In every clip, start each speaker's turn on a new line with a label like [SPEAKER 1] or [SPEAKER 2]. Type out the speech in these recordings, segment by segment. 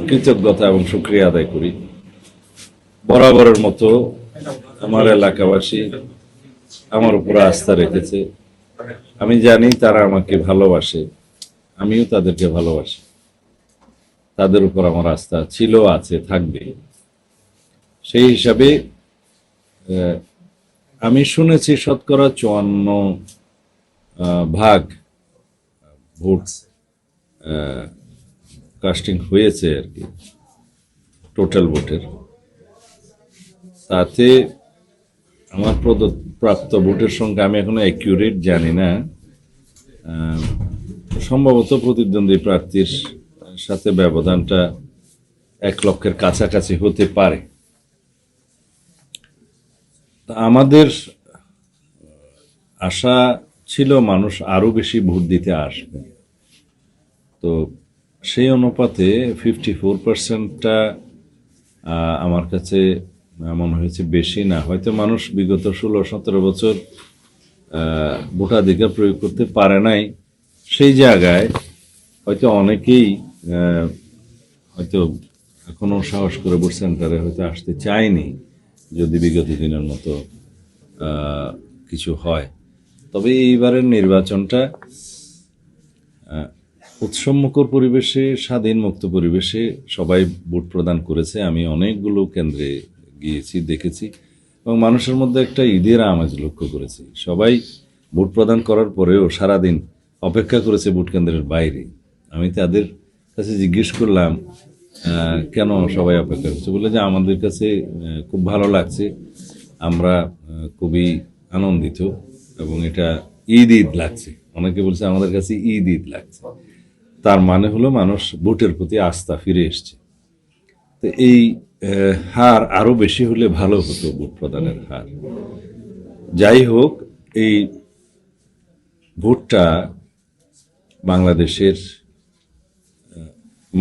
[SPEAKER 1] কৃতজ্ঞতা এবং শুকরিয়া আদায় করি। বরাবরের মতো আমার এলাকাবাসী আমার উপর আস্থা রেখেছে। আমি জানি তারা আমাকে ভালোবাসে, আমিও তাদেরকে ভালোবাসি। তাদের উপর আমার আস্থা ছিল, আছে, থাকবে। সেই হিসাবে আমি শুনেছি 54% ভোট কাস্টিং হয়েছে আর কি, টোটাল ভোটের। তাতে আমার প্রাপ্ত ভোটের সংখ্যা আমি এখনো অ্যাকিউরেট জানি না। সম্ভবত প্রতিদ্বন্দ্বী প্রার্থীর সাথে ব্যবধানটা 1,00,000-এর কাছাকাছি হতে পারে। আমাদের আশা ছিল মানুষ আরো বেশি ভোট দিতে আসবে। তো সেই অনুপাতে 54%টা আমার কাছে মনে হয়েছে বেশি না। হয়তো মানুষ বিগত 16-17 বছর ভোটাধিকার প্রয়োগ করতে পারে নাই, সেই জায়গায় হয়তো অনেকেই হয়তো এখনো সাহস করে ভোট সেন্টারে হয়তো আসতে চায়নি, যদি বিগত দিনের মতো কিছু হয়। তবে এইবারের নির্বাচনটা উৎসবমুখর পরিবেশে, স্বাধীন মুক্ত পরিবেশে সবাই ভোট প্রদান করেছে। আমি অনেকগুলো কেন্দ্রে গিয়েছি, দেখেছি, এবং মানুষের মধ্যে একটা ঈদের আমেজ লক্ষ্য করেছি। সবাই ভোট প্রদান করার পরেও সারাদিন অপেক্ষা করেছে ভোট কেন্দ্রের বাইরে। আমি তাদের কাছে জিজ্ঞেস করলাম কেন সবাই অপেক্ষা করছে, বলে যে আমাদের কাছে খুব ভালো লাগছে, আমরা খুবই আনন্দিত, এবং এটা ঈদ ঈদ লাগছে। অনেকে বলছে আমাদের কাছে ঈদ ঈদ লাগছে। তার মানে হলো মানুষ ভোটের প্রতি আস্থা ফিরে এসছে। তো এই হার আরো বেশি হলে ভালো হতো, ভোট প্রদানের হার। যাই হোক, এই ভোটটা বাংলাদেশের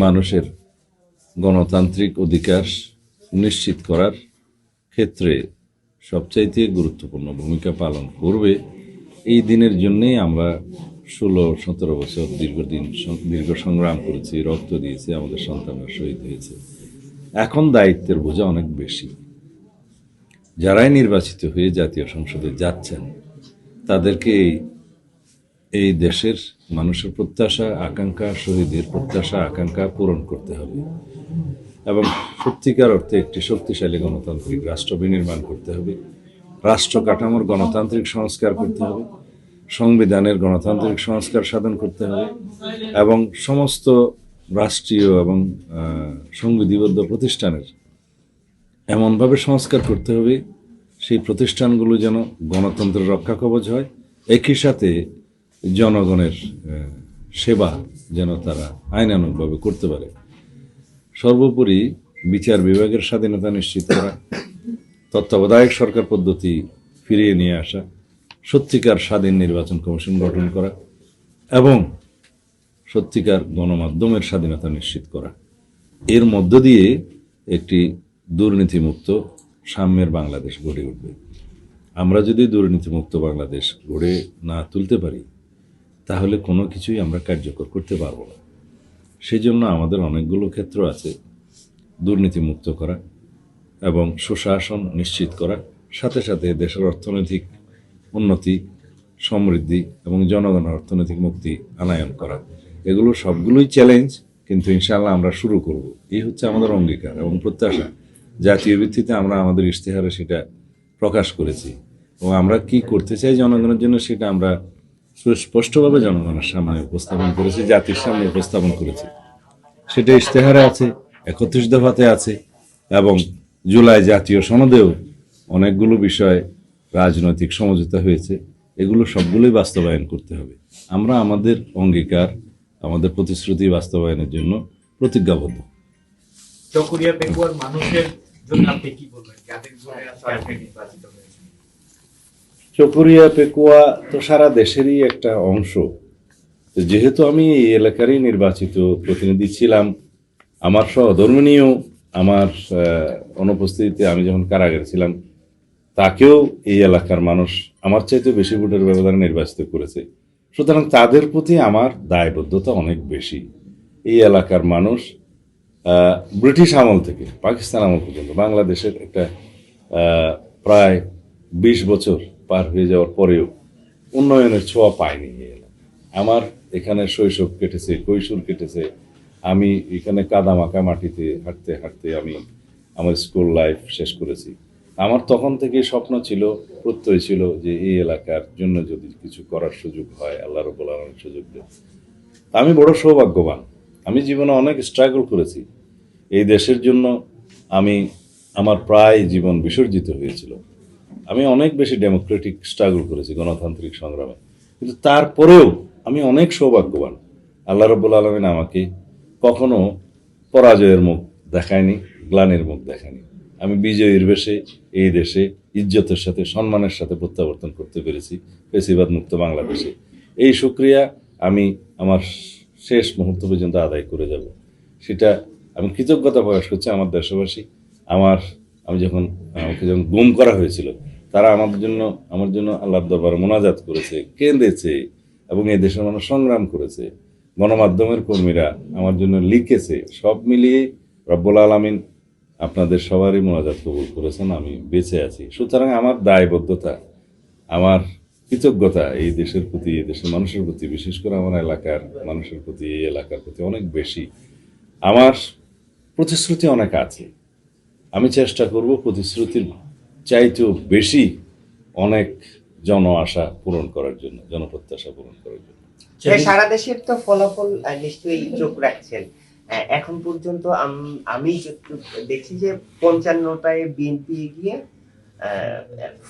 [SPEAKER 1] মানুষের গণতান্ত্রিক অধিকার নিশ্চিত করার ক্ষেত্রে সবচাইতে গুরুত্বপূর্ণ ভূমিকা পালন করবে। এই দিনের জন্যেই আমরা 16-17 বছর দীর্ঘ সংগ্রাম করেছি, রক্ত দিয়েছি, আমাদের সন্তানরা শহীদ হয়েছে। এখন দায়িত্বের বোঝা অনেক বেশি। যারাই নির্বাচিত হয়ে জাতীয় সংসদে যাচ্ছেন, তাদেরকে এই দেশের মানুষের প্রত্যাশা আকাঙ্ক্ষা, শহীদের প্রত্যাশা আকাঙ্ক্ষা পূরণ করতে হবে, এবং সত্যিকার অর্থে একটি শক্তিশালী গণতান্ত্রিক রাষ্ট্র বিনির্মাণ করতে হবে। রাষ্ট্র কাঠামোর গণতান্ত্রিক সংস্কার করতে হবে, সংবিধানের গণতান্ত্রিক সংস্কার সাধন করতে হবে, এবং সমস্ত রাষ্ট্রীয় এবং সংবিধিবদ্ধ প্রতিষ্ঠানের এমনভাবে সংস্কার করতে হবে সেই প্রতিষ্ঠানগুলো যেন গণতন্ত্রের রক্ষা কবচ হয়, একই সাথে জনগণের সেবা যেন তারা আইনানুগভাবে করতে পারে। সর্বোপরি বিচার বিভাগের স্বাধীনতা নিশ্চিত করা, তত্ত্বাবধায়ক সরকার পদ্ধতি ফিরিয়ে নিয়ে আসা, সত্যিকার স্বাধীন নির্বাচন কমিশন গঠন করা, এবং সত্যিকার গণমাধ্যমের স্বাধীনতা নিশ্চিত করা। এর মধ্য দিয়ে একটি দুর্নীতিমুক্ত সাম্যের বাংলাদেশ গড়ে উঠবে। আমরা যদি দুর্নীতিমুক্ত বাংলাদেশ গড়ে না তুলতে পারি, তাহলে কোনো কিছুই আমরা কার্যকর করতে পারবো না। সেই জন্য আমাদের অনেকগুলো ক্ষেত্র আছে দুর্নীতিমুক্ত করা এবং সুশাসন নিশ্চিত করা, সাথে সাথে দেশের অর্থনৈতিক উন্নতি, সমৃদ্ধি এবং জনগণের অর্থনৈতিক মুক্তি আনায়ন করা। এগুলো সবগুলোই চ্যালেঞ্জ, কিন্তু ইনশাআল্লাহ আমরা শুরু করব। এই হচ্ছে আমাদের অঙ্গীকার এবং প্রত্যাশা। জাতীয় ভিত্তিতে আমরা আমাদের ইশতেহারে সেটা প্রকাশ করেছি, এবং আমরা কি করতে চাই জনগণের জন্য সেটা আমরা সুস্পষ্টভাবে জনগণের সামনে উপস্থাপন করেছি, জাতির সামনে উপস্থাপন করেছি। সেটা ইশতেহারে আছে, 31 দফাতে আছে, এবং জুলাই জাতীয় সনদেও অনেকগুলো বিষয় রাজনৈতিক সমঝোতা হয়েছে। এগুলো সবগুলোই বাস্তবায়ন করতে হবে। আমরা আমাদের অঙ্গীকার, আমাদের প্রতিশ্রুতি বাস্তবায়নের জন্য প্রতিজ্ঞাবদ্ধ।
[SPEAKER 2] চকরিয়া পেকুয়ার মানুষের জন্য আপনি কি বলবেন?
[SPEAKER 1] চকরিয়া পেকুয়া তো সারা দেশেরই একটা অংশ। যেহেতু আমি এই এলাকারই নির্বাচিত প্রতিনিধি ছিলাম, আমার সহধর্মিণীও আমার অনুপস্থিতিতে আমি যখন কারাগারে ছিলাম, তাকেও এই এলাকার মানুষ আমার চাইতে বেশি ভোটের ব্যবধানে নির্বাচিত করেছে। সুতরাং তাদের প্রতি আমার দায়বদ্ধতা অনেক বেশি। এই এলাকার মানুষ ব্রিটিশ আমল থেকে পাকিস্তান আমল পর্যন্ত বাংলাদেশের একটা প্রায় 20 বছর পার হয়ে যাওয়ার পরেও উন্নয়নের ছোঁয়া পায়নি এই এলাকা। আমার এখানে শৈশব কেটেছে, কৈশোর কেটেছে। আমি এখানে কাদামাখা মাটিতে হাঁটতে হাঁটতে আমি আমার স্কুল লাইফ শেষ করেছি। আমার তখন থেকে স্বপ্ন ছিল, প্রত্যয় ছিল যে এই এলাকার জন্য যদি কিছু করার সুযোগ হয়, আল্লাহ রাব্বুল আলামিন সুযোগ দেন। আমি বড় সৌভাগ্যবান। আমি জীবনে অনেক স্ট্রাগল করেছি এই দেশের জন্য। আমি আমার প্রায় জীবন বিসর্জিত হয়েছিল। আমি অনেক বেশি ডেমোক্রেটিক স্ট্রাগল করেছি, গণতান্ত্রিক সংগ্রামে। কিন্তু তারপরেও আমি অনেক সৌভাগ্যবান। আল্লাহ রাব্বুল আলামিন আমাকে কখনো পরাজয়ের মুখ দেখায়নি, গ্লানির মুখ দেখায়নি। আমি বিজয়ীর বেশে এই দেশে ইজ্জতের সাথে, সম্মানের সাথে প্রত্যাবর্তন করতে পেরেছি ফ্যাসিবাদ মুক্ত বাংলাদেশে। এই শুকরিয়া আমি আমার শেষ মুহূর্ত পর্যন্ত আদায় করে যাব। সেটা আমি কৃতজ্ঞতা প্রকাশ করছি আমার দেশবাসী। আমাকে যখন গুম করা হয়েছিল, তারা আমার জন্য আল্লাহর দরবারে মোনাজাত করেছে, কেঁদেছে, এবং এই দেশের মানুষ সংগ্রাম করেছে। গণমাধ্যমের কর্মীরা আমার জন্য লিখেছে। সব মিলিয়ে রব্বুল আলামিন আপনাদের সবারই মোনাজাত কবুল করেছেন। আমি বেঁচে আছি। সুতরাং আমার দায়বদ্ধতা, আমার কৃতজ্ঞতা এই দেশের প্রতি, এই দেশের মানুষের প্রতি, বিশেষ করে আমার এলাকার মানুষের প্রতি, এই এলাকার প্রতি অনেক বেশি। আমার প্রতিশ্রুতি অনেক আছে। আমি চেষ্টা করব প্রতিশ্রুতির চাইতেও বেশি অনেক জন আশা পূরণ করার জন্য, জনপ্রত্যাশা পূরণ করার জন্য।
[SPEAKER 3] সারা দেশের তো ফলাফল নিশ্চয়ই চোখ রাখছেন। এখন পর্যন্ত আমি দেখছি যে 55টায় বিএনপি গিয়ে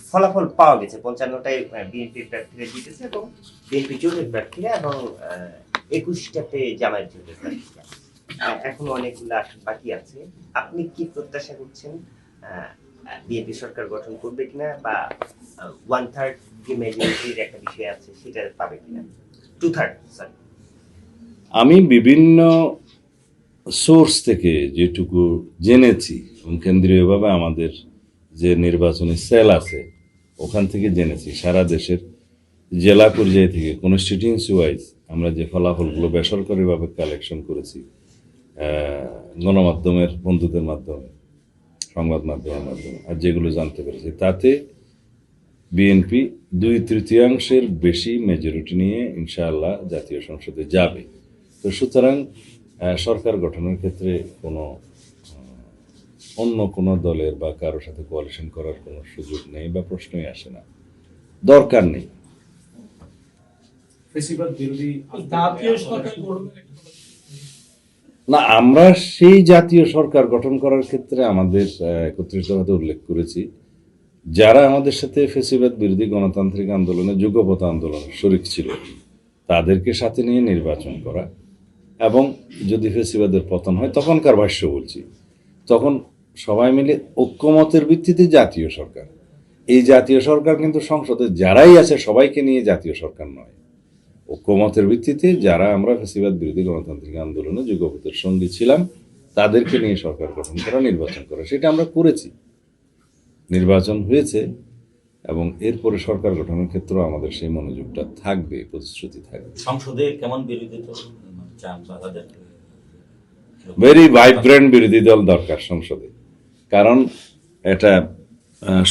[SPEAKER 3] ফলাফল পাওয়া গেছে। 55টায় বিএনপি প্রার্থীরা জিতেছে এবং বিএনপি জোটের প্রার্থীরা, এবং 21টাতে জামায়াত জোটের প্রার্থীরা। এখন অনেকগুলো আসন বাকি আছে। আপনি কি প্রত্যাশা করছেন বিএনপি সরকার গঠন করবে কিনা, বা 1/3 যে মেজরিটির একটা বিষয় আছে সেটা পাবে কিনা? 2/3 সরি।
[SPEAKER 1] আমি বিভিন্ন সোর্স থেকে যেটুকু জেনেছি, এবং কেন্দ্রীয়ভাবে আমাদের যে নির্বাচনী সেল আছে ওখান থেকে জেনেছি, সারা দেশের জেলা পর্যায় থেকে কনস্টিটিউয়েন্সি ওয়াইজ আমরা যে ফলাফলগুলো বেসরকারিভাবে কালেকশন করেছি, গণমাধ্যমের বন্ধুদের মাধ্যমে, সংবাদ মাধ্যমের মাধ্যমে, আর যেগুলো জানতে পেরেছি, তাতে বিএনপি 2/3 বেশি মেজরিটি নিয়ে ইনশাআল্লাহ জাতীয় সংসদে যাবে। তো সুতরাং সরকার গঠনের ক্ষেত্রে অন্য কোনো দলের বা কারোর সাথে কোয়ালিশন করার কোনো সুযোগ নেই বা প্রশ্নই আসে না, দরকার নেই। না, আমরা সেই জাতীয় সরকার গঠন করার ক্ষেত্রে আমাদের 31 দফাতে উল্লেখ করেছি, যারা আমাদের সাথে ফ্যাসিবাদ বিরোধী গণতান্ত্রিক আন্দোলনে, যুগপৎ আন্দোলনে শরিক ছিল, তাদেরকে সাথে নিয়ে নির্বাচন করা, এবং যদি ফ্যাসিবাদের পতন হয়, তখনকার ভাষ্য বলছি, তখন সবাই মিলে ঐক্যমতের ভিত্তিতে জাতীয় সরকার। এই জাতীয় সরকার কিন্তু সংসদে যারাই আছে সবাইকে নিয়ে জাতীয় সরকার নয়, ঐক্যমতের ভিত্তিতে যারা আমরা ফ্যাসিবাদ বিরোধী গণতান্ত্রিক আন্দোলনে যুগপথের সঙ্গী ছিলাম তাদেরকে নিয়ে সরকার গঠন করা, নির্বাচন করা, সেটা আমরা করেছি। নির্বাচন হয়েছে, এবং এরপরে সরকার গঠনের ক্ষেত্রেও আমাদের সেই মনোযোগটা থাকবে, প্রতিশ্রুতি থাকবে।
[SPEAKER 4] সংসদে কেমন বিরোধী দল চান বা তাদের
[SPEAKER 1] ভেরি ভাইব্রেন্ট বিরোধী দল দরকার সংসদে, কারণ এটা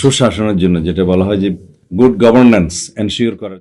[SPEAKER 1] সুশাসনের জন্য, যেটা বলা হয় যে গুড গভর্নেন্স এনশিওর করার